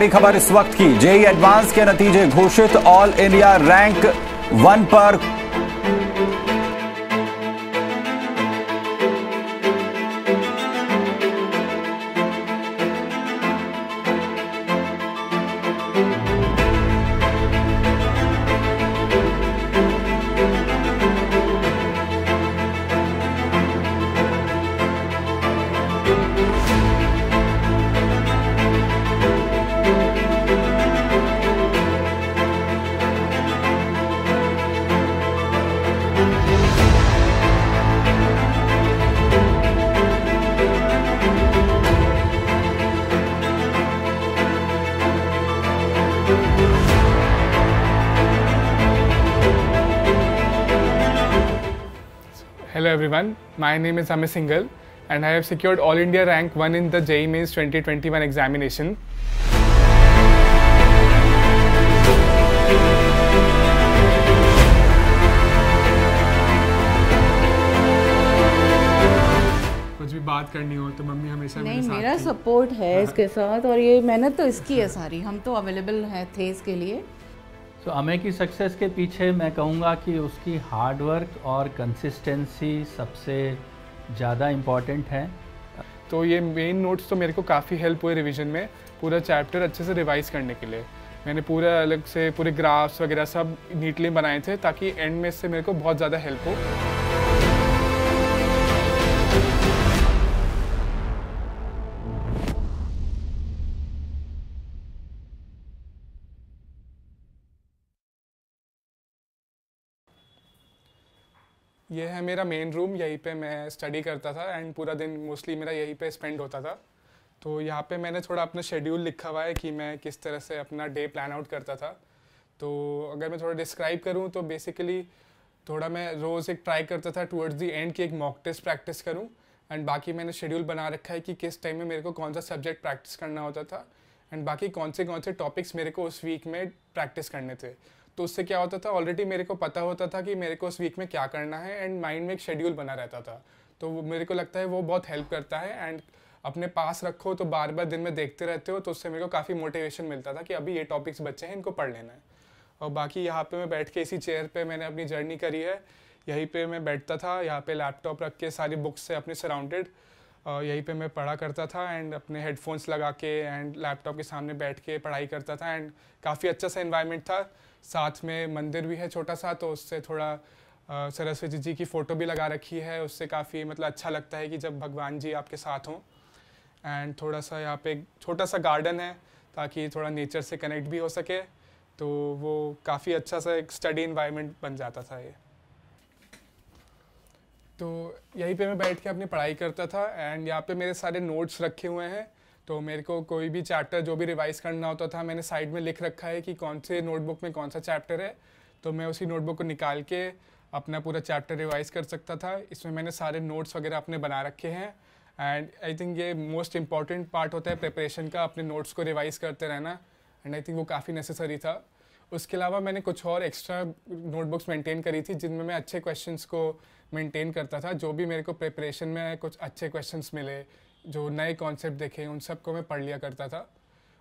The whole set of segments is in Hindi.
खबर इस वक्त की। जेईई एडवांस के नतीजे घोषित, ऑल इंडिया रैंक 1 पर Hello everyone, my name is Amit Singhal and I have secured All India Rank 1 in the JEE Mains 2021 examination. कुछ भी बात करनी हो तो मम्मी हमेशा नहीं, मेरे साथ मेरा थी। सपोर्ट है इसके साथ, और ये मेहनत तो इसकी है सारी, हम तो अवेलेबल है थे इसके लिए। तो अमे की सक्सेस के पीछे मैं कहूँगा कि उसकी हार्ड वर्क और कंसिस्टेंसी सबसे ज़्यादा इम्पॉर्टेंट है। तो ये मेन नोट्स तो मेरे को काफ़ी हेल्प हुए रिवीजन में, पूरा चैप्टर अच्छे से रिवाइज करने के लिए। मैंने पूरा अलग से पूरे ग्राफ्स वगैरह सब नीटली बनाए थे ताकि एंड में इससे मेरे को बहुत ज़्यादा हेल्प हो। ये है मेरा मेन रूम, यहीं पे मैं स्टडी करता था एंड पूरा दिन मोस्टली मेरा यहीं पे स्पेंड होता था। तो यहाँ पे मैंने थोड़ा अपना शेड्यूल लिखा हुआ है कि मैं किस तरह से अपना डे प्लान आउट करता था। तो अगर मैं थोड़ा डिस्क्राइब करूँ तो बेसिकली थोड़ा मैं रोज़ एक ट्राई करता था टुवर्ड्स दी एंड की एक मॉक टेस्ट प्रैक्टिस करूँ, एंड बाकी मैंने शेड्यूल बना रखा है कि किस टाइम में मेरे को कौन सा सब्जेक्ट प्रैक्टिस करना होता था एंड बाकी कौन से टॉपिक्स मेरे को उस वीक में प्रैक्टिस करने थे। तो उससे क्या होता था, ऑलरेडी मेरे को पता होता था कि मेरे को उस वीक में क्या करना है एंड माइंड में एक शेड्यूल बना रहता था। तो वो मेरे को लगता है वो बहुत हेल्प करता है, एंड अपने पास रखो तो बार बार दिन में देखते रहते हो, तो उससे मेरे को काफ़ी मोटिवेशन मिलता था कि अभी ये टॉपिक्स बचे हैं, इनको पढ़ लेना है। और बाकी यहाँ पे मैं बैठ के इसी चेयर पे मैंने अपनी जर्नी करी है। यहीं पे मैं बैठता था, यहाँ पे लैपटॉप रख के सारी बुक्स से अपने सराउंडेड, यहीं पे मैं पढ़ा करता था एंड अपने हेडफोन्स लगा के एंड लैपटॉप के सामने बैठ के पढ़ाई करता था, एंड काफ़ी अच्छा सा एनवायरनमेंट था। साथ में मंदिर भी है छोटा सा, तो उससे थोड़ा सरस्वती जी की फ़ोटो भी लगा रखी है, उससे काफ़ी मतलब अच्छा लगता है कि जब भगवान जी आपके साथ हों। एंड थोड़ा सा यहाँ पे एक छोटा सा गार्डन है ताकि थोड़ा नेचर से कनेक्ट भी हो सके, तो वो काफ़ी अच्छा सा एक स्टडी इन्वायरमेंट बन जाता था ये। तो यहीं पे मैं बैठ के अपनी पढ़ाई करता था एंड यहाँ पे मेरे सारे नोट्स रखे हुए हैं। तो मेरे को कोई भी चैप्टर जो भी रिवाइज़ करना होता था मैंने साइड में लिख रखा है कि कौन से नोटबुक में कौन सा चैप्टर है, तो मैं उसी नोटबुक को निकाल के अपना पूरा चैप्टर रिवाइज़ कर सकता था। इसमें मैंने सारे नोट्स वगैरह अपने बना रखे हैं, एंड आई थिंक ये मोस्ट इंपॉर्टेंट पार्ट होता है प्रिपरेशन का, अपने नोट्स को रिवाइज़ करते रहना, एंड आई थिंक वो काफ़ी नेसेसरी था। उसके अलावा मैंने कुछ और एक्स्ट्रा नोटबुक्स मेंटेन करी थी जिनमें मैं अच्छे क्वेश्चंस को मेंटेन करता था। जो भी मेरे को प्रिपरेशन में कुछ अच्छे क्वेश्चंस मिले, जो नए कॉन्सेप्ट देखे, उन सब को मैं पढ़ लिया करता था।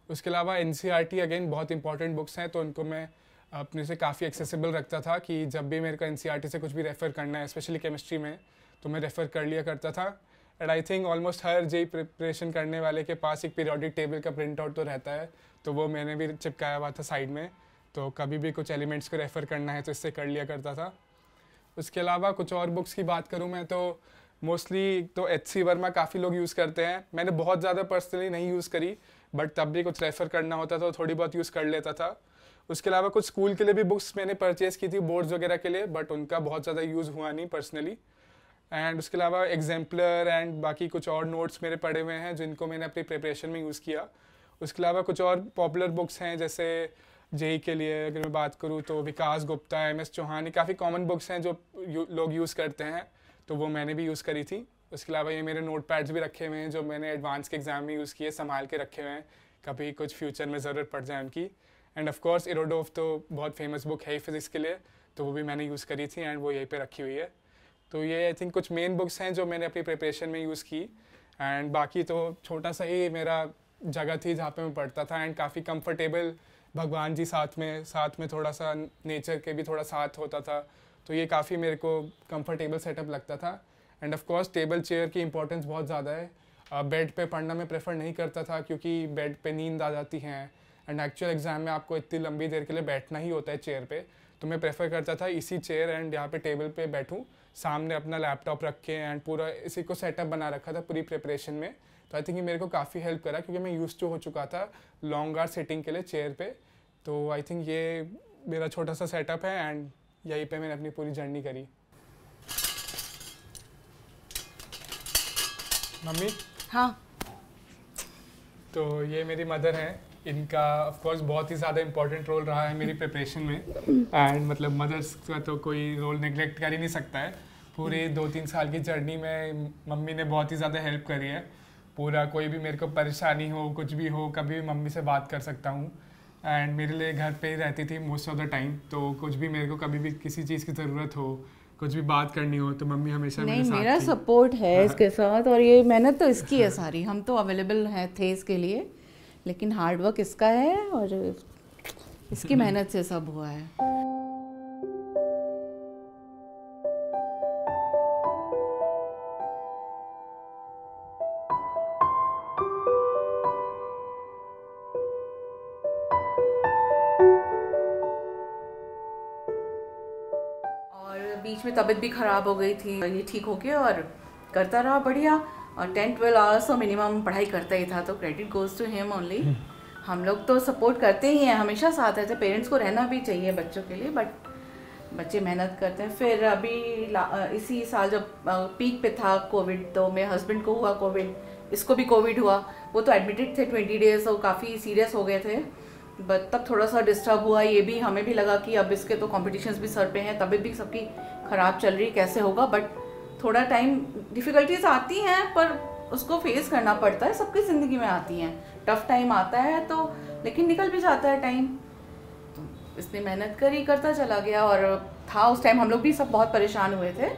उसके अलावा एनसीईआरटी अगेन बहुत इंपॉर्टेंट बुक्स हैं, तो उनको मैं अपने से काफ़ी एक्सेसिबल रखता था कि जब भी मेरे को एनसीईआरटी से कुछ भी रेफ़र करना है, स्पेशली केमिस्ट्री में, तो मैं रेफ़र कर लिया करता था। And I think almost her JEE preparation करने वाले के पास एक पीरियोडिक टेबल का प्रिंट आउट तो रहता है, तो वो मैंने भी चिपकाया हुआ था साइड में, तो कभी भी कुछ एलिमेंट्स को रेफ़र करना है तो इससे कर लिया करता था। उसके अलावा कुछ और बुक्स की बात करूँ मैं तो मोस्टली तो एच.सी. वर्मा काफ़ी लोग यूज़ करते हैं। मैंने बहुत ज़्यादा पर्सनली नहीं यूज़ करी, बट तब भी कुछ रेफ़र करना होता तो थोड़ी बहुत यूज़ कर लेता था। उसके अलावा कुछ स्कूल के लिए भी बुक्स मैंने परचेज़ की थी, बोर्ड्स वगैरह के लिए, बट उनका बहुत ज़्यादा यूज़ हुआ नहीं पर्सनली। एंड उसके अलावा एग्जाम्पलर एंड बाकी कुछ और नोट्स मेरे पड़े हुए हैं जिनको मैंने अपनी प्रिपरेशन में यूज़ किया। उसके अलावा कुछ और पॉपुलर बुक्स हैं, जैसे जेईई के लिए अगर मैं बात करूँ तो विकास गुप्ता, एम.एस. चौहान, ये काफ़ी कॉमन बुक्स हैं जो लोग यूज़ करते हैं, तो वो मैंने भी यूज़ करी थी। उसके अलावा ये मेरे नोट पैड्स भी रखे हुए हैं जो मैंने एडवांस के एग्ज़ाम में यूज़ किए, संभाल के रखे हुए हैं, कभी कुछ फ्यूचर में ज़रूरत पड़ जाए उनकी। एंड ऑफ कोर्स इरोडोव तो बहुत फेमस बुक है ही फिज़िक्स के लिए, तो वो भी मैंने यूज़ करी थी एंड वो यहीं पे रखी हुई है। तो ये आई थिंक कुछ मेन बुक्स हैं जो मैंने अपनी प्रिपरेशन में यूज़ की, एंड बाकी तो छोटा सा ही मेरा जगह थी जहाँ पे मैं पढ़ता था एंड काफ़ी कंफर्टेबल, भगवान जी साथ में थोड़ा सा नेचर के भी थोड़ा साथ होता था, तो ये काफ़ी मेरे को कंफर्टेबल सेटअप लगता था। End of course table chair की इंपॉर्टेंस बहुत ज़्यादा है। बेड पे पढ़ना मैं प्रेफर नहीं करता था क्योंकि बेड पे नींद आ जाती है एंड एक्चुअल एग्ज़ाम में आपको इतनी लंबी देर के लिए बैठना ही होता है चेयर पे, तो मैं प्रेफर करता था इसी चेयर एंड यहाँ पे टेबल पे बैठूँ, सामने अपना लैपटॉप रख के एंड पूरा इसी को सेटअप बना रखा था पूरी प्रिपरेशन में। तो आई थिंक ये मेरे को काफ़ी हेल्प करा क्योंकि मैं यूज्ड टू हो चुका था लॉन्ग आवर सिटिंग के लिए चेयर पे। तो आई थिंक ये मेरा छोटा सा सेटअप है एंड यहीं पे मैंने अपनी पूरी जर्नी करी। मम्मी? हाँ। तो ये मेरी मदर हैं, इनका ऑफ कोर्स बहुत ही ज़्यादा इंपॉर्टेंट रोल रहा है मेरी प्रिपरेशन में एंड मतलब मदर्स का तो कोई रोल नेग्लेक्ट कर ही नहीं सकता है। पूरे 2-3 साल की जर्नी में मम्मी ने बहुत ही ज़्यादा हेल्प करी है। पूरा कोई भी मेरे को परेशानी हो, कुछ भी हो, कभी भी मम्मी से बात कर सकता हूँ एंड मेरे लिए घर पे ही रहती थी मोस्ट ऑफ द टाइम। तो कुछ भी मेरे को कभी भी किसी चीज़ की ज़रूरत हो, कुछ भी बात करनी हो, तो मम्मी हमेशा मेरे साथ मेरा थी। सपोर्ट है इसके साथ, और ये मेहनत तो इसकी है सारी, हम तो अवेलेबल हैं थे इसके लिए, लेकिन हार्ड वर्क इसका है और इसकी मेहनत से सब हुआ है। बीच में तबीयत भी ख़राब हो गई थी, ये ठीक हो गया और करता रहा बढ़िया, और 10-12 आवर्स तो मिनिमम पढ़ाई करता ही था, तो credit goes to him only. हम लोग तो सपोर्ट करते ही हैं, हमेशा साथ रहते। पेरेंट्स को रहना भी चाहिए बच्चों के लिए, बट बच्चे मेहनत करते हैं। फिर अभी इसी साल जब पीक पे था कोविड, तो मेरे हस्बैंड को हुआ कोविड, इसको भी कोविड हुआ। वो तो एडमिटेड थे 20 डेज़, तो काफ़ी सीरियस हो गए थे, बट तब थोड़ा सा डिस्टर्ब हुआ। ये भी हमें भी लगा कि अब इसके तो कॉम्पिटिशन्स भी सर पे हैं, तबीयत भी सबकी ख़राब चल रही, कैसे होगा। बट थोड़ा टाइम डिफ़िकल्टीज आती हैं, पर उसको फेस करना पड़ता है, सबकी ज़िंदगी में आती हैं। टफ टाइम आता है तो, लेकिन निकल भी जाता है टाइम। तो इसने मेहनत करी, करता चला गया, और था उस टाइम हम लोग भी सब बहुत परेशान हुए थे,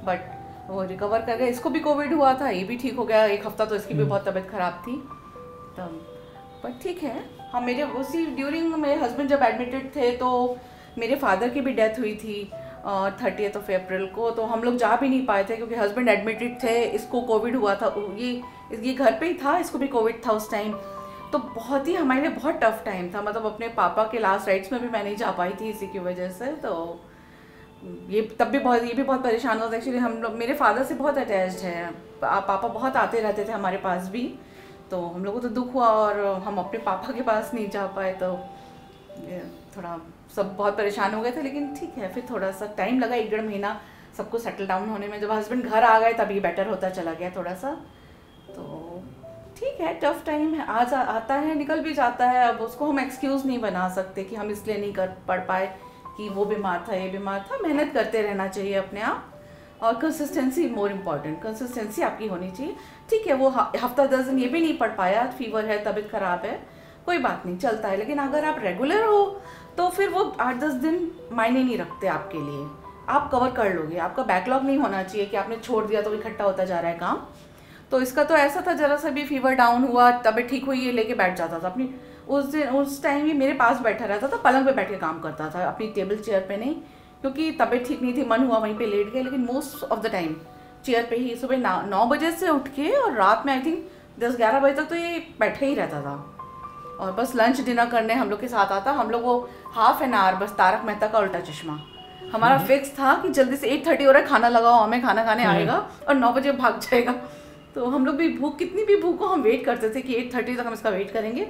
बट वो रिकवर कर गया। इसको भी कोविड हुआ था, ये भी ठीक हो गया। 1 हफ्ता तो इसकी भी बहुत तबीयत ख़राब थी, तो बट ठीक है। हाँ, मेरे उसी ड्यूरिंग मेरे हस्बैंड जब एडमिटेड थे, तो मेरे फादर की भी डेथ हुई थी 30th of April को, तो हम लोग जा भी नहीं पाए थे क्योंकि हस्बैंड एडमिटेड थे, इसको कोविड हुआ था, ये घर पे ही था, इसको भी कोविड था उस टाइम। तो बहुत ही हमारे लिए बहुत टफ टाइम था, मतलब अपने पापा के लास्ट राइट्स में भी मैं नहीं जा पाई थी इसी की वजह से। तो ये तब भी बहुत परेशान होता। एक्चुअली हम लोग, मेरे फादर से बहुत अटैच्ड है, पापा बहुत आते रहते थे हमारे पास भी, तो हम लोगों को तो दुख हुआ और हम अपने पापा के पास नहीं जा पाए, तो थोड़ा सब बहुत परेशान हो गए थे। लेकिन ठीक है, फिर थोड़ा सा टाइम लगा, 1-1.5 महीना सबको सेटल डाउन होने में। जब हस्बैंड घर आ गए तभी बेटर होता चला गया थोड़ा सा। तो ठीक है, टफ टाइम है, आता है, निकल भी जाता है। अब उसको हम एक्सक्यूज़ नहीं बना सकते कि हम इसलिए नहीं कर पढ़ पाए कि वो बीमार था, ये बीमार था। मेहनत करते रहना चाहिए अपने आप, और कंसिस्टेंसी मोर इम्पॉर्टेंट, कंसिस्टेंसी आपकी होनी चाहिए। ठीक है, वो हफ्ता 10 दिन ये भी नहीं पढ़ पाया, फीवर है, तबीयत ख़राब है, कोई बात नहीं, चलता है। लेकिन अगर आप रेगुलर हो तो फिर वो 8-10 दिन मायने नहीं रखते आपके लिए, आप कवर कर लोगे। आपका बैकलॉग नहीं होना चाहिए कि आपने छोड़ दिया तो इकट्ठा होता जा रहा है काम। तो इसका तो ऐसा था, ज़रा सा भी फीवर डाउन हुआ, तबीयत ठीक हुई, ये लेके बैठ जाता था अपनी। उस टाइम ही मेरे पास बैठा रहता था, पलंग पे बैठ के काम करता था, अपनी टेबल चेयर पे नहीं, क्योंकि तबीयत ठीक नहीं थी, मन हुआ वहीं पे लेट गए। लेकिन most of the time chair पे ही, सुबह 9 बजे से उठ के और रात में आई थिंक 10-11 बजे तक तो ये बैठे ही रहता था। और बस लंच डिनर करने हम लोग के साथ आता। हम लोग वो हाफ एन आवर बस तारक मेहता का उल्टा चश्मा, हमारा फिक्स था कि जल्दी से 8:30 हो रहा है, खाना लगाओ, हमें खाना खाने आएगा और 9 बजे भाग जाएगा। तो हम लोग भी कितनी भी भूख हो, हम वेट करते थे कि 8:30 तक हम इसका वेट करेंगे,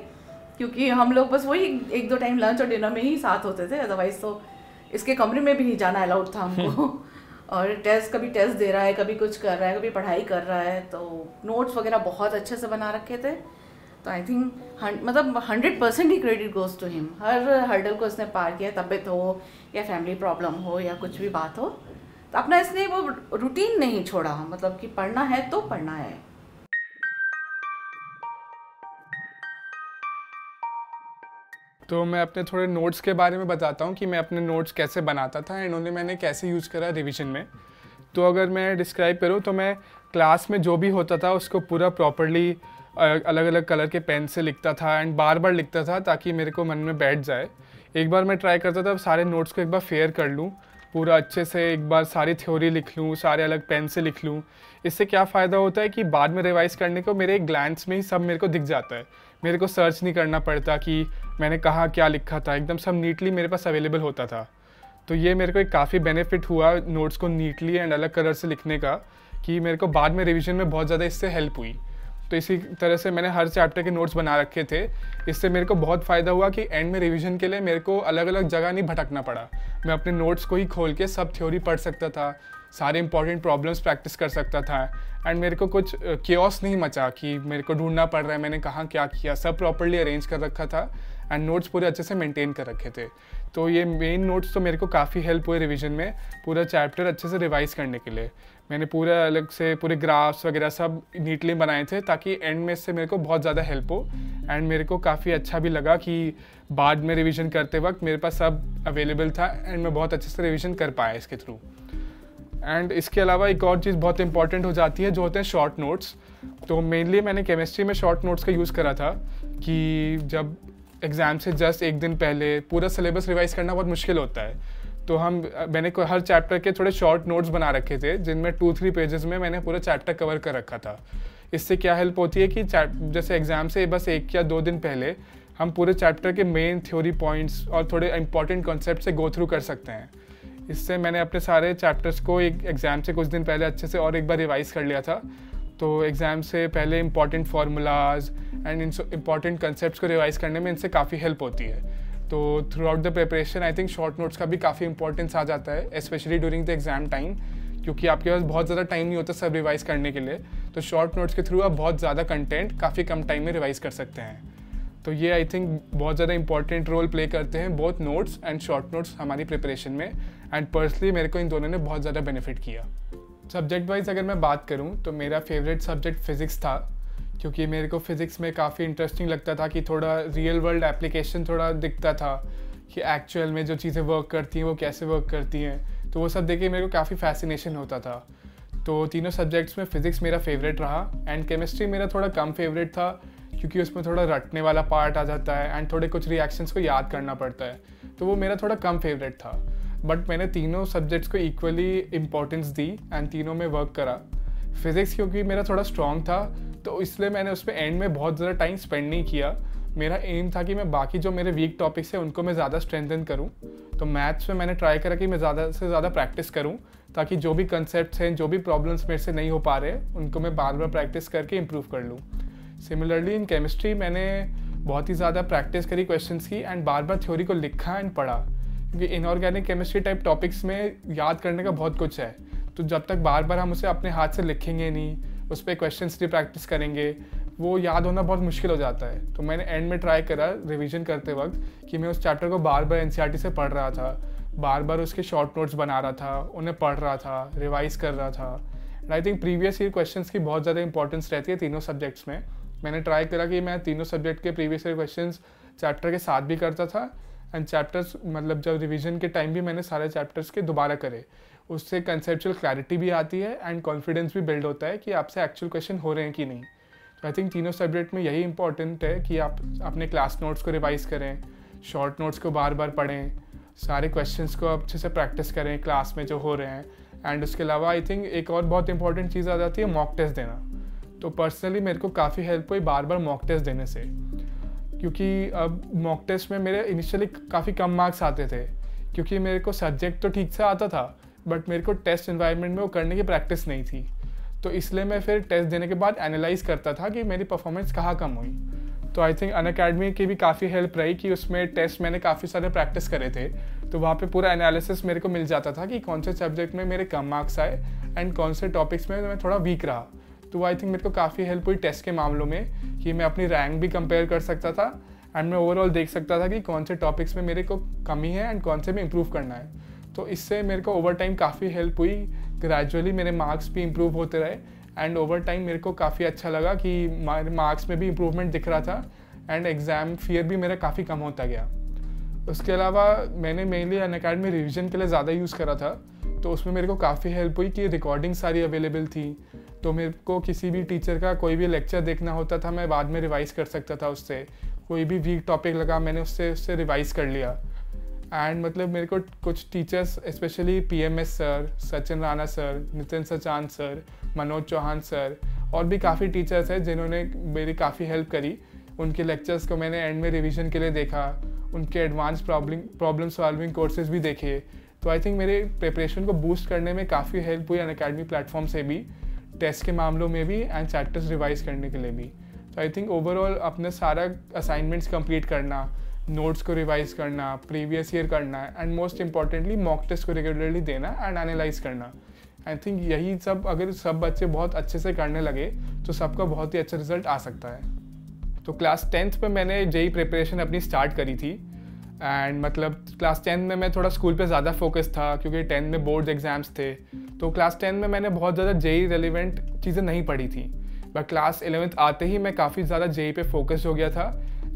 क्योंकि हम लोग बस वही 1-2 टाइम लंच और डिनर में ही साथ होते थे। अदरवाइज़ तो इसके कमरे में भी नहीं जाना अलाउड था हमको। और कभी टेस्ट दे रहा है, कभी कुछ कर रहा है, कभी पढ़ाई कर रहा है, तो नोट्स वगैरह बहुत अच्छे से बना रखे थे। तो आई थिंक मतलब 100% ही क्रेडिट गोज़ टू हिम। हर हर्डल को इसने पार किया, तबीयत हो या फैमिली प्रॉब्लम हो या कुछ भी बात हो, तो अपना इसने वो रूटीन नहीं छोड़ा, मतलब कि पढ़ना है तो पढ़ना है। तो मैं अपने थोड़े नोट्स के बारे में बताता हूँ कि मैं अपने नोट्स कैसे बनाता था एंड उन्हें मैंने कैसे यूज़ करा रिवीजन में। तो अगर मैं डिस्क्राइब करूँ तो मैं क्लास में जो भी होता था उसको पूरा प्रॉपरली अलग अलग कलर के पेन से लिखता था एंड बार बार लिखता था ताकि मेरे को मन में बैठ जाए। एक बार मैं ट्राई करता था सारे नोट्स को एक बार फेयर कर लूँ, पूरा अच्छे से एक बार सारी थ्योरी लिख लूँ, सारे अलग पेन से लिख लूँ। इससे क्या फ़ायदा होता है कि बाद में रिवाइज़ करने को मेरे एक ग्लैंस में ही सब मेरे को दिख जाता है, मेरे को सर्च नहीं करना पड़ता कि मैंने कहाँ क्या लिखा था, एकदम सब नीटली मेरे पास अवेलेबल होता था। तो ये मेरे को एक काफ़ी बेनिफिट हुआ नोट्स को नीटली एंड अलग कलर से लिखने का, कि मेरे को बाद में रिवीजन में बहुत ज़्यादा इससे हेल्प हुई। तो इसी तरह से मैंने हर चैप्टर के नोट्स बना रखे थे। इससे मेरे को बहुत फ़ायदा हुआ कि एंड में रिवीजन के लिए मेरे को अलग अलग जगह नहीं भटकना पड़ा, मैं अपने नोट्स को ही खोल के सब थ्योरी पढ़ सकता था, सारे इंपॉर्टेंट प्रॉब्लम्स प्रैक्टिस कर सकता था एंड मेरे को कुछ केओस नहीं मचा कि मेरे को ढूंढना पड़ रहा है मैंने कहाँ क्या किया। सब प्रॉपर्ली अरेंज कर रखा था एंड नोट्स पूरे अच्छे से मेंटेन कर रखे थे। तो ये मेन नोट्स तो मेरे को काफ़ी हेल्प हुए रिवीजन में, पूरा चैप्टर अच्छे से रिवाइज़ करने के लिए। मैंने पूरा अलग से पूरे ग्राफ्स वगैरह सब नीटली बनाए थे ताकि एंड में इससे मेरे को बहुत ज़्यादा हेल्प हो एंड मेरे को काफ़ी अच्छा भी लगा कि बाद में रिवीजन करते वक्त मेरे पास सब अवेलेबल था एंड मैं बहुत अच्छे से रिवीजन कर पाया इसके थ्रू। एंड इसके अलावा एक और चीज़ बहुत इंपॉर्टेंट हो जाती है जो होते हैं शॉर्ट नोट्स। तो मेनली मैंने केमिस्ट्री में शॉर्ट नोट्स का यूज़ करा था कि जब एग्ज़ाम से जस्ट एक दिन पहले पूरा सिलेबस रिवाइज़ करना बहुत मुश्किल होता है, तो मैंने हर चैप्टर के थोड़े शॉर्ट नोट्स बना रखे थे जिनमें 2-3 पेजेस में मैंने पूरा चैप्टर कवर कर रखा था। इससे क्या हेल्प होती है कि जैसे एग्ज़ाम से बस 1 या 2 दिन पहले हम पूरे चैप्टर के मेन थ्योरी पॉइंट्स और थोड़े इंपॉर्टेंट कॉन्सेप्ट से गो थ्रू कर सकते हैं। इससे मैंने अपने सारे चैप्टर्स को एक एग्ज़ाम से कुछ दिन पहले अच्छे से और एक बार रिवाइज़ कर लिया था। तो एग्ज़ाम से पहले important formulas and important concepts को रिवाइज़ करने में इनसे काफ़ी हेल्प होती है। तो through out the preparation I think short notes का भी काफ़ी इंपॉर्टेंस आ जाता है, specially during the exam time, क्योंकि आपके पास बहुत ज़्यादा टाइम नहीं होता सब रिवाइज़ करने के लिए। तो शॉर्ट नोट्स के थ्रू आप बहुत ज़्यादा कंटेंट काफ़ी कम टाइम में रिवाइज़ कर सकते हैं। तो ये आई थिंक बहुत ज़्यादा इंपॉर्टेंट रोल प्ले करते हैं both notes and short notes हमारी प्रिपरेशन में। एंड पर्सनली मेरे को इन दोनों ने बहुत ज़्यादा बेनिफिट किया। सब्जेक्ट वाइज अगर मैं बात करूँ तो मेरा फेवरेट सब्जेक्ट फ़िज़िक्स था, क्योंकि मेरे को फ़िज़िक्स में काफ़ी इंटरेस्टिंग लगता था कि थोड़ा रियल वर्ल्ड एप्लीकेशन थोड़ा दिखता था कि एक्चुअल में जो चीज़ें वर्क करती हैं वो कैसे वर्क करती हैं। तो वो सब देख के मेरे को काफ़ी फैसिनेशन होता था। तो तीनों सब्जेक्ट्स में फ़िज़िक्स मेरा फेवरेट रहा एंड केमिस्ट्री मेरा थोड़ा कम फेवरेट था, क्योंकि उसमें थोड़ा रटने वाला पार्ट आ जाता है एंड थोड़े कुछ रिएक्शंस को याद करना पड़ता है, तो वो मेरा थोड़ा कम फेवरेट था। बट मैंने तीनों सब्जेक्ट्स को इक्वली इम्पोर्टेंस दी एंड तीनों में वर्क करा। फिज़िक्स क्योंकि मेरा थोड़ा स्ट्रॉन्ग था तो इसलिए मैंने उस पर एंड में बहुत ज़्यादा टाइम स्पेंड नहीं किया। मेरा एम था कि मैं बाकी जो मेरे वीक टॉपिक्स हैं उनको मैं ज़्यादा स्ट्रेंथन करूं। तो मैथ्स में मैंने ट्राई करा कि मैं ज़्यादा से ज़्यादा प्रैक्टिस करूं, ताकि जो भी कंसेप्ट्स हैं, जो भी प्रॉब्लम्स मेरे से नहीं हो पा रहे, उनको मैं बार बार प्रैक्टिस करके इम्प्रूव कर लूँ। सिमिलरली इन केमिस्ट्री मैंने बहुत ही ज़्यादा प्रैक्टिस करी क्वेश्चंस की एंड बार बार थ्योरी को लिखा एंड पढ़ा, क्योंकि इनऑर्गेनिक केमिस्ट्री टाइप टॉपिक्स में याद करने का बहुत कुछ है। तो जब तक बार बार हम उसे अपने हाथ से लिखेंगे नहीं, उस पर क्वेश्चंस नहीं प्रैक्टिस करेंगे, वो याद होना बहुत मुश्किल हो जाता है। तो मैंने एंड में ट्राई करा रिवीजन करते वक्त कि मैं उस चैप्टर को बार बार एनसीईआरटी से पढ़ रहा था, बार बार उसके शॉर्ट नोट्स बना रहा था, उन्हें पढ़ रहा था, रिवाइज कर रहा था। And I think previous year questions की बहुत ज़्यादा इंपॉर्टेंस रहती है तीनों सब्जेक्ट्स में। मैंने ट्राई करा कि मैं तीनों सब्जेक्ट के प्रीवियस ईयर क्वेश्चंस चैप्टर के साथ भी करता था एंड चैप्टर्स मतलब जब रिवीजन के टाइम भी मैंने सारे चैप्टर्स के दोबारा करे। उससे कंसेप्चुअल क्लैरिटी भी आती है एंड कॉन्फिडेंस भी बिल्ड होता है कि आपसे एक्चुअल क्वेश्चन हो रहे हैं कि नहीं। तो आई थिंक तीनों सब्जेक्ट में यही इंपॉर्टेंट है कि आप अपने क्लास नोट्स को रिवाइज़ करें, शॉर्ट नोट्स को बार बार पढ़ें, सारे क्वेश्चंस को अच्छे से प्रैक्टिस करें क्लास में जो हो रहे हैं। एंड उसके अलावा आई थिंक एक और बहुत इंपॉर्टेंट चीज़ आ जाती है मॉक टेस्ट देना। तो पर्सनली मेरे को काफ़ी हेल्प हुई बार बार मॉक टेस्ट देने से, क्योंकि अब मॉक टेस्ट में मेरे इनिशियली काफ़ी कम मार्क्स आते थे, क्योंकि मेरे को सब्जेक्ट तो ठीक से आता था बट मेरे को टेस्ट एनवायरनमेंट में वो करने की प्रैक्टिस नहीं थी। तो इसलिए मैं फिर टेस्ट देने के बाद एनालाइज करता था कि मेरी परफॉर्मेंस कहाँ कम हुई। तो आई थिंक अनअकैडमी की भी काफ़ी हेल्प रही कि उसमें टेस्ट मैंने काफ़ी सारे प्रैक्टिस करे थे, तो वहाँ पे पूरा एनालिसिस मेरे को मिल जाता था कि कौन से सब्जेक्ट में मेरे कम मार्क्स आए एंड कौन से टॉपिक्स में मैं थोड़ा वीक रहा। तो आई थिंक मेरे को काफ़ी हेल्प हुई टेस्ट के मामलों में कि मैं अपनी रैंक भी कंपेयर कर सकता था एंड मैं ओवरऑल देख सकता था कि कौन से टॉपिक्स में मेरे को कमी है एंड कौन से में इम्प्रूव करना है। तो इससे मेरे को ओवर टाइम काफ़ी हेल्प हुई, ग्रेजुअली मेरे मार्क्स भी इम्प्रूव होते रहे एंड ओवर टाइम मेरे को काफ़ी अच्छा लगा कि मेरे मार्क्स में भी इम्प्रूवमेंट दिख रहा था एंड एग्ज़ाम फियर भी मेरा काफ़ी कम होता गया। उसके अलावा मैंने मेनली अनअकैडमी रिवीजन के लिए ज़्यादा यूज़ करा था। तो उसमें मेरे को काफ़ी हेल्प हुई कि रिकॉर्डिंग सारी अवेलेबल थी, तो मेरे को किसी भी टीचर का कोई भी लेक्चर देखना होता था, मैं बाद में रिवाइज़ कर सकता था उससे। कोई भी वीक टॉपिक लगा, मैंने उससे रिवाइज़ कर लिया। एंड मतलब मेरे को कुछ teachers specially PMS sir, Sachin Rana sir, Nitin Sachan sir, Manoj Chauhan sir और भी काफ़ी टीचर्स हैं जिन्होंने मेरी काफ़ी हेल्प करी। उनके लेक्चर्स को मैंने एंड में रिवीजन के लिए देखा, उनके एडवांस प्रॉब्लम सॉल्विंग कोर्सेज भी देखे। तो आई थिंक मेरे प्रिपरेशन को बूस्ट करने में काफ़ी हेल्प हुई अनअकैडमी प्लेटफॉर्म से भी, टेस्ट के मामलों में भी एंड चैप्टर्स रिवाइज करने के लिए भी। तो आई थिंक ओवरऑल अपने सारा असाइनमेंट्स कंप्लीट करना, नोट्स को रिवाइज करना, प्रीवियस ईयर करना and most importantly mock test को रेगुलरली देना एंड एनालाइज करना। आई थिंक यही सब अगर सब बच्चे बहुत अच्छे से करने लगे तो सबका बहुत ही अच्छा रिजल्ट आ सकता है। तो क्लास 10th में मैंने जेई प्रिपरेशन अपनी स्टार्ट करी थी एंड मतलब क्लास 10 में मैं थोड़ा स्कूल पे ज़्यादा फोकस था क्योंकि 10 में बोर्ड एग्ज़ाम्स थे। तो क्लास 10 में मैंने बहुत ज़्यादा जेई रेलिवेंट चीज़ें नहीं पढ़ी थी, बट क्लास 11th आते ही मैं काफ़ी ज़्यादा जेई पे फोकस हो गया था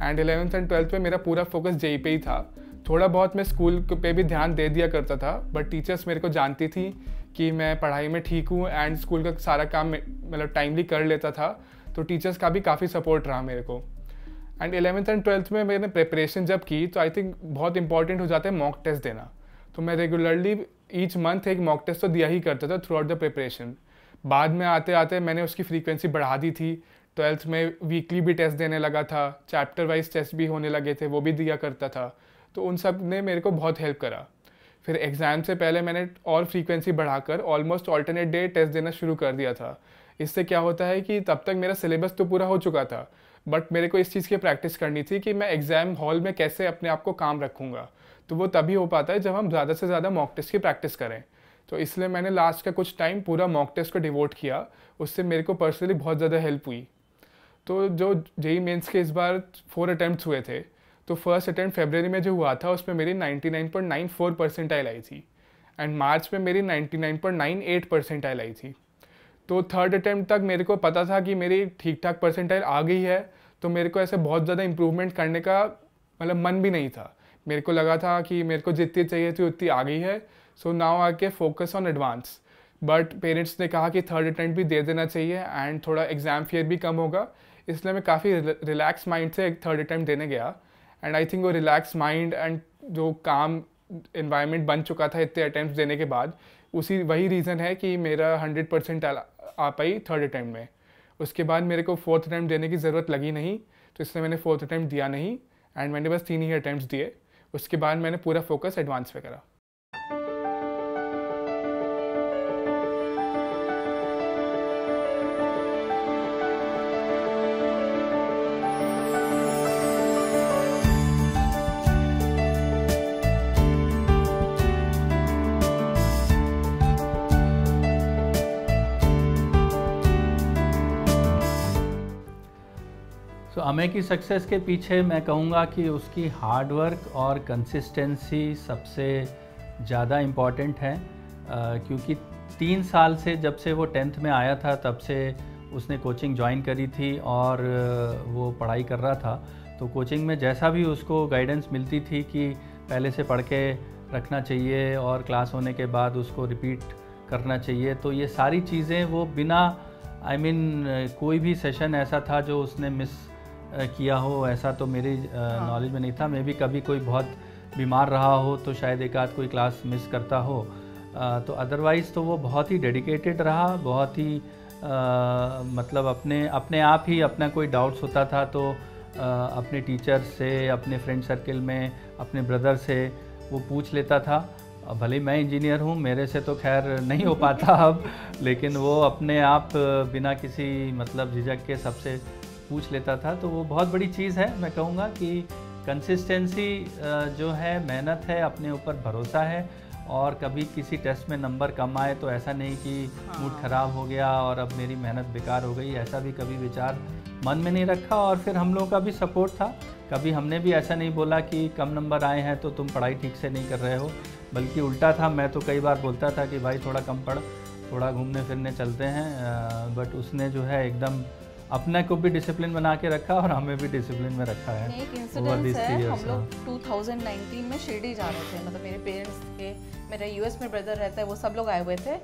एंड 11th एंड 12th में मेरा पूरा फोकस जेई पे ही था। थोड़ा बहुत मैं स्कूल पे भी ध्यान दे दिया करता था, बट टीचर्स मेरे को जानती थी कि मैं पढ़ाई में ठीक हूँ एंड स्कूल का सारा काम मतलब टाइमली कर लेता था, तो टीचर्स का भी काफ़ी सपोर्ट रहा मेरे को। एंड 11th एंड 12th में मैंने प्रिपरेशन जब की तो आई थिंक बहुत इंपॉर्टेंट हो जाता है मॉक टेस्ट देना। तो मैं रेगुलरली ईच मंथ एक मॉक टेस्ट तो दिया ही करता था थ्रू आउट द प्रिपरेशन। बाद में आते आते मैंने उसकी फ्रीक्वेंसी बढ़ा दी थी। 12th में वीकली भी टेस्ट देने लगा था, चैप्टर वाइज टेस्ट भी होने लगे थे, वो भी दिया करता था। तो उन सब ने मेरे को बहुत हेल्प करा। फिर एग्ज़ाम से पहले मैंने और फ्रीक्वेंसी बढ़ाकर ऑलमोस्ट ऑल्टरनेट डे टेस्ट देना शुरू कर दिया था। इससे क्या होता है कि तब तक मेरा सिलेबस तो पूरा हो चुका था, बट मेरे को इस चीज़ की प्रैक्टिस करनी थी कि मैं एग्ज़ाम हॉल में कैसे अपने आप को काम रखूँगा। तो वो तभी हो पाता है जब हम ज़्यादा से ज़्यादा मॉक टेस्ट की प्रैक्टिस करें। तो इसलिए मैंने लास्ट का कुछ टाइम पूरा मॉक टेस्ट को डिवोट किया, उससे मेरे को पर्सनली बहुत ज़्यादा हेल्प हुई। तो जो जेई मेंस के इस बार 4 अटैम्प्ट्स हुए थे, तो फर्स्ट अटैम्प्ट फरवरी में जो हुआ था उसमें मेरी 99.94 परसेंटाइल आई थी एंड मार्च में मेरी 99.98 परसेंटाइल आई थी। तो थर्ड अटैम्प्ट तक मेरे को पता था कि मेरी ठीक ठाक परसेंटाइल आ गई है, तो मेरे को ऐसे बहुत ज़्यादा इम्प्रूवमेंट करने का मतलब मन भी नहीं था। मेरे को लगा था कि मेरे को जितनी चाहिए थी उतनी आ गई है, सो नाउ आके focus on advance. But parents ने कहा कि थर्ड अटैम्प्ट भी दे देना चाहिए एंड थोड़ा एग्ज़ाम फियर भी कम होगा, इसलिए मैं काफ़ी रिलैक्स माइंड से एक थर्ड अटैम्प्ट देने गया। एंड आई थिंक वो रिलैक्स माइंड एंड जो काम इन्वायरमेंट बन चुका था इतने अटैम्प्ट देने के बाद, वही रीज़न है कि मेरा 100% आ पाई थर्ड अटैम्प्ट में। उसके बाद मेरे को फोर्थ अटैम्प्ट देने की ज़रूरत लगी नहीं, तो इसलिए मैंने फोर्थ अटैम्प्ट दिया नहीं एंड मैंने बस 3 ही अटैम्प्ट्स दिए। उसके बाद मैंने पूरा फोकस एडवांस पे करा। तो अमेय की सक्सेस के पीछे मैं कहूँगा कि उसकी हार्ड वर्क और कंसिस्टेंसी सबसे ज़्यादा इम्पॉर्टेंट है, क्योंकि 3 साल से जब से वो 10th में आया था तब से उसने कोचिंग ज्वाइन करी थी और वो पढ़ाई कर रहा था। तो कोचिंग में जैसा भी उसको गाइडेंस मिलती थी कि पहले से पढ़ के रखना चाहिए और क्लास होने के बाद उसको रिपीट करना चाहिए, तो ये सारी चीज़ें वो बिना कोई भी सेशन ऐसा था जो उसने मिस किया हो, ऐसा तो मेरी नॉलेज में नहीं था। मैं भी कभी कोई बहुत बीमार रहा हो तो शायद एक आध कोई क्लास मिस करता हो, तो अदरवाइज़ तो वो बहुत ही डेडिकेटेड रहा, बहुत ही मतलब अपने आप ही अपना कोई डाउट्स होता था तो अपने टीचर से, अपने फ्रेंड सर्कल में, अपने ब्रदर से वो पूछ लेता था। भले मैं इंजीनियर हूँ, मेरे से तो खैर नहीं हो पाता अब, लेकिन वो अपने आप बिना किसी मतलब झिझक के सबसे पूछ लेता था। तो वो बहुत बड़ी चीज़ है। मैं कहूँगा कि कंसिस्टेंसी जो है, मेहनत है, अपने ऊपर भरोसा है, और कभी किसी टेस्ट में नंबर कम आए तो ऐसा नहीं कि मूड ख़राब हो गया और अब मेरी मेहनत बेकार हो गई, ऐसा भी कभी विचार मन में नहीं रखा। और फिर हम लोगों का भी सपोर्ट था, कभी हमने भी ऐसा नहीं बोला कि कम नंबर आए हैं तो तुम पढ़ाई ठीक से नहीं कर रहे हो, बल्कि उल्टा था। मैं तो कई बार बोलता था कि भाई थोड़ा कम पढ़, थोड़ा घूमने फिरने चलते हैं, बट उसने जो है एकदम अपने को भी डिसिप्लिन बना के रखा और हमें भी डिसिप्लिन में रखा है। एक इंसिडेंस है, हम लोग 2019 में शिरडी जा रहे थे, मतलब मेरे पेरेंट्स के, मेरा यूएस में ब्रदर रहता है, वो सब लोग आए हुए थे।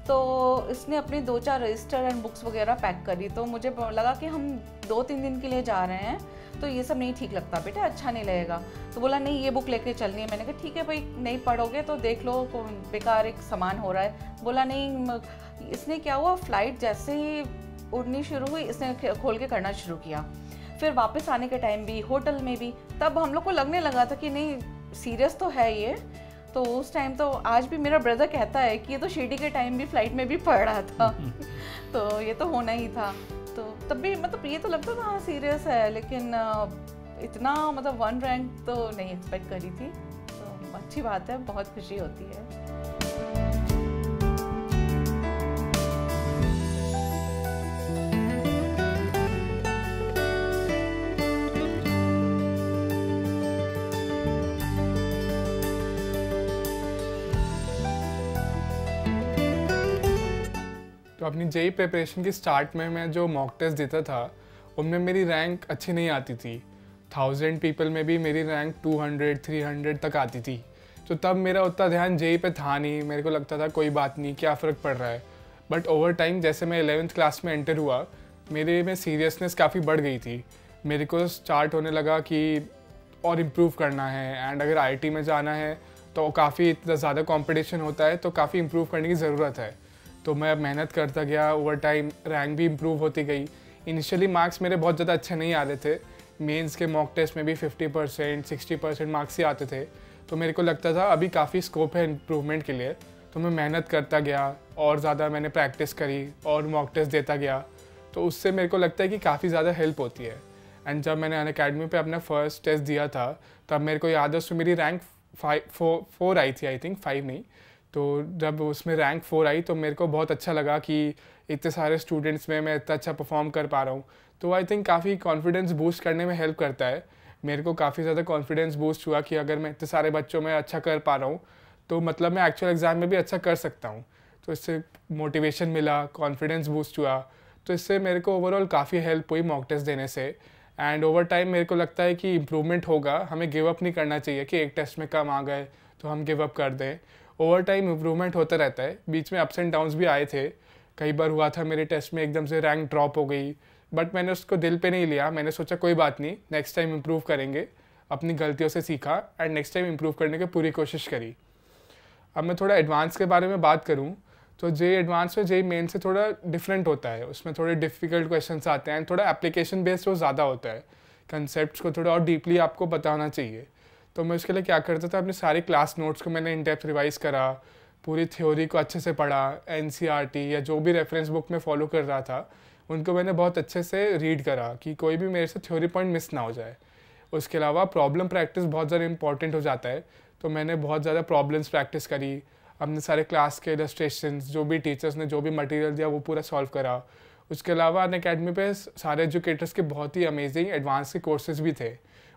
तो इसने अपनी 2-4 रजिस्टर एंड बुक्स वगैरह पैक करी, तो मुझे लगा कि हम 2-3 दिन के लिए जा रहे हैं तो ये सब नहीं ठीक लगता बेटा, अच्छा नहीं लगेगा। तो बोला नहीं ये बुक लेके चलनी है। मैंने कहा ठीक है भाई, नहीं पढ़ोगे तो देख लो, बेकार एक सामान हो रहा है। बोला नहीं। इसने क्या हुआ, फ्लाइट जैसे ही उड़नी शुरू हुई इसने खोल के करना शुरू किया। फिर वापस आने के टाइम भी, होटल में भी, तब हम लोग को लगने लगा था कि नहीं सीरियस तो है ये। तो उस टाइम तो आज भी मेरा ब्रदर कहता है कि ये तो शिरडी के टाइम भी फ्लाइट में भी पढ़ रहा था तो ये तो होना ही था। तो तब भी मतलब ये तो लगता था हाँ सीरियस है, लेकिन इतना मतलब 1 रैंक तो नहीं एक्सपेक्ट करी थी। तो अच्छी बात है, बहुत खुशी होती है। तो अपनी जेई प्रिपरेशन की स्टार्ट में मैं जो मॉक टेस्ट देता था उनमें मेरी रैंक अच्छी नहीं आती थी। 1000 पीपल में भी मेरी रैंक 200-300 तक आती थी। तो तब मेरा उतना ध्यान जेई पे था नहीं, मेरे को लगता था कोई बात नहीं, क्या फ़र्क पड़ रहा है। बट ओवर टाइम जैसे मैं 11th क्लास में एंटर हुआ, मेरे में सीरियसनेस काफ़ी बढ़ गई थी। मेरे को स्टार्ट होने लगा कि और इम्प्रूव करना है, एंड अगर IIT में जाना है तो काफ़ी इतना ज़्यादा कॉम्पिटिशन होता है, तो काफ़ी इम्प्रूव करने की ज़रूरत है। तो मैं मेहनत करता गया, ओवर टाइम रैंक भी इम्प्रूव होती गई। इनिशियली मार्क्स मेरे बहुत ज़्यादा अच्छे नहीं आ रहे थे, मेंस के मॉक टेस्ट में भी 50% 60% मार्क्स ही आते थे। तो मेरे को लगता था अभी काफ़ी स्कोप है इम्प्रूवमेंट के लिए। तो मैं मेहनत करता गया और ज़्यादा मैंने प्रैक्टिस करी और मॉक टेस्ट देता गया। तो उससे मेरे को लगता है कि काफ़ी ज़्यादा हेल्प होती है। एंड जब मैंने अनअकैडमी पे अपना फर्स्ट टेस्ट दिया था, तब मेरे को याद है उसमें मेरी रैंक 4 आई थी, आई थिंक 5 नहीं। तो जब उसमें रैंक 4 आई तो मेरे को बहुत अच्छा लगा कि इतने सारे स्टूडेंट्स में मैं इतना अच्छा परफॉर्म कर पा रहा हूँ। तो आई थिंक काफ़ी कॉन्फिडेंस बूस्ट करने में हेल्प करता है। मेरे को काफ़ी ज़्यादा कॉन्फिडेंस बूस्ट हुआ कि अगर मैं इतने सारे बच्चों में अच्छा कर पा रहा हूँ तो मतलब मैं एक्चुअल एग्ज़ाम में भी अच्छा कर सकता हूँ। तो इससे मोटिवेशन मिला, कॉन्फिडेंस बूस्ट हुआ। तो इससे मेरे को ओवरऑल काफ़ी हेल्प हुई मॉक टेस्ट देने से। एंड ओवर टाइम मेरे को लगता है कि इम्प्रूवमेंट होगा, हमें गिव अप नहीं करना चाहिए कि एक टेस्ट में कम आ गए तो हम गिव अप कर दें। ओवर टाइम इम्प्रूवमेंट होता रहता है। बीच में अप्स एंड डाउन्स भी आए थे, कई बार हुआ था मेरे टेस्ट में एकदम से रैंक ड्रॉप हो गई, बट मैंने उसको दिल पे नहीं लिया। मैंने सोचा कोई बात नहीं, नेक्स्ट टाइम इम्प्रूव करेंगे, अपनी गलतियों से सीखा एंड नेक्स्ट टाइम इम्प्रूव करने की पूरी कोशिश करी। अब मैं थोड़ा एडवांस के बारे में बात करूँ तो जेई एडवांस में जेई मेन से थोड़ा डिफरेंट होता है। उसमें थोड़े डिफ़िकल्ट क्वेश्चंस आते हैं, थोड़ा एप्लीकेशन बेस्ड वो ज़्यादा होता है। कंसेप्ट्स को थोड़ा और डीपली आपको बताना चाहिए। तो मैं उसके लिए क्या करता था, अपने सारे क्लास नोट्स को मैंने इन डेप्थ रिवाइज करा, पूरी थ्योरी को अच्छे से पढ़ा, NCERT या जो भी रेफरेंस बुक में फॉलो कर रहा था उनको मैंने बहुत अच्छे से रीड करा कि कोई भी मेरे से थ्योरी पॉइंट मिस ना हो जाए। उसके अलावा प्रॉब्लम प्रैक्टिस बहुत ज़्यादा इंपॉर्टेंट हो जाता है। तो मैंने बहुत ज़्यादा प्रॉब्लम्स प्रैक्टिस करी, अपने सारे क्लास के इलस्ट्रेशंस, जो भी टीचर्स ने जो भी मटेरियल दिया वो पूरा सॉल्व करा। उसके अलावा अनअकैडमी पे सारे एजुकेटर्स के बहुत ही अमेजिंग एडवांस के कोर्सेज भी थे,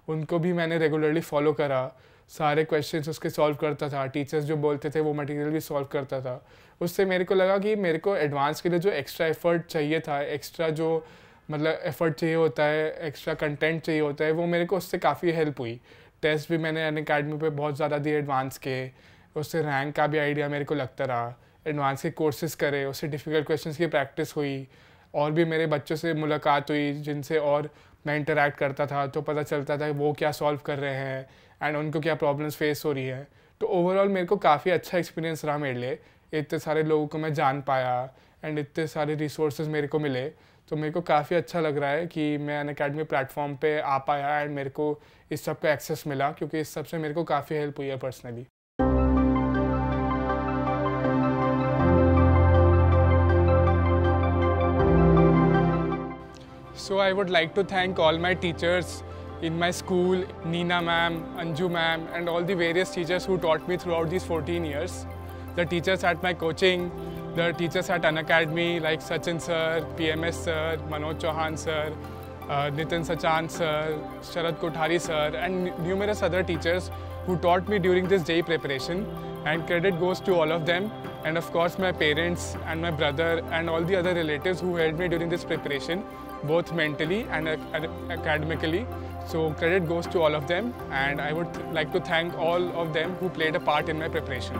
उनको भी मैंने रेगुलरली फॉलो करा। सारे क्वेश्चंस उसके सॉल्व करता था, टीचर्स जो बोलते थे वो मटेरियल भी सॉल्व करता था। उससे मेरे को लगा कि मेरे को एडवांस के लिए जो एक्स्ट्रा एफर्ट चाहिए था, एक्स्ट्रा जो मतलब एफर्ट चाहिए होता है, एक्स्ट्रा कंटेंट चाहिए होता है, वो मेरे को उससे काफ़ी हेल्प हुई। टेस्ट भी मैंने अनअकैडमी पे बहुत ज़्यादा दिए एडवांस के, उससे रैंक का भी आइडिया मेरे को लगता रहा। एडवांस के कोर्सेज़ करे, उससे डिफ़िकल्ट क्वेश्चंस की प्रैक्टिस हुई, और भी मेरे बच्चों से मुलाकात हुई जिनसे और मैं इंटरेक्ट करता था, तो पता चलता था वो क्या सॉल्व कर रहे हैं एंड उनको क्या प्रॉब्लम्स फेस हो रही है। तो ओवरऑल मेरे को काफ़ी अच्छा एक्सपीरियंस रहा मेरे लिए। इतने सारे लोगों को मैं जान पाया एंड इतने सारे रिसोर्सेज मेरे को मिले, तो मेरे को काफ़ी अच्छा लग रहा है कि मैं अनअकैडमी प्लेटफॉर्म पे आ पाया एंड मेरे को इस सब का एक्सेस मिला, क्योंकि इस सब से मेरे को काफ़ी हेल्प हुई है personally. So I would like to thank all my teachers in my school, Neena ma'am, Anju ma'am, and all the various teachers who taught me throughout these 14 years. The teachers at my coaching, the teachers at Unacademy like Sachin sir, PMS sir, Manoj Chauhan sir, Nitin Sachan sir, Sharad Kothari sir, and numerous other teachers who taught me during this JEE preparation. And credit goes to all of them. And of course my parents and my brother and all the other relatives who helped me during this preparation. both mentally and academically. So credit goes to all of them, and I would like to thank all of them who played a part in my preparation.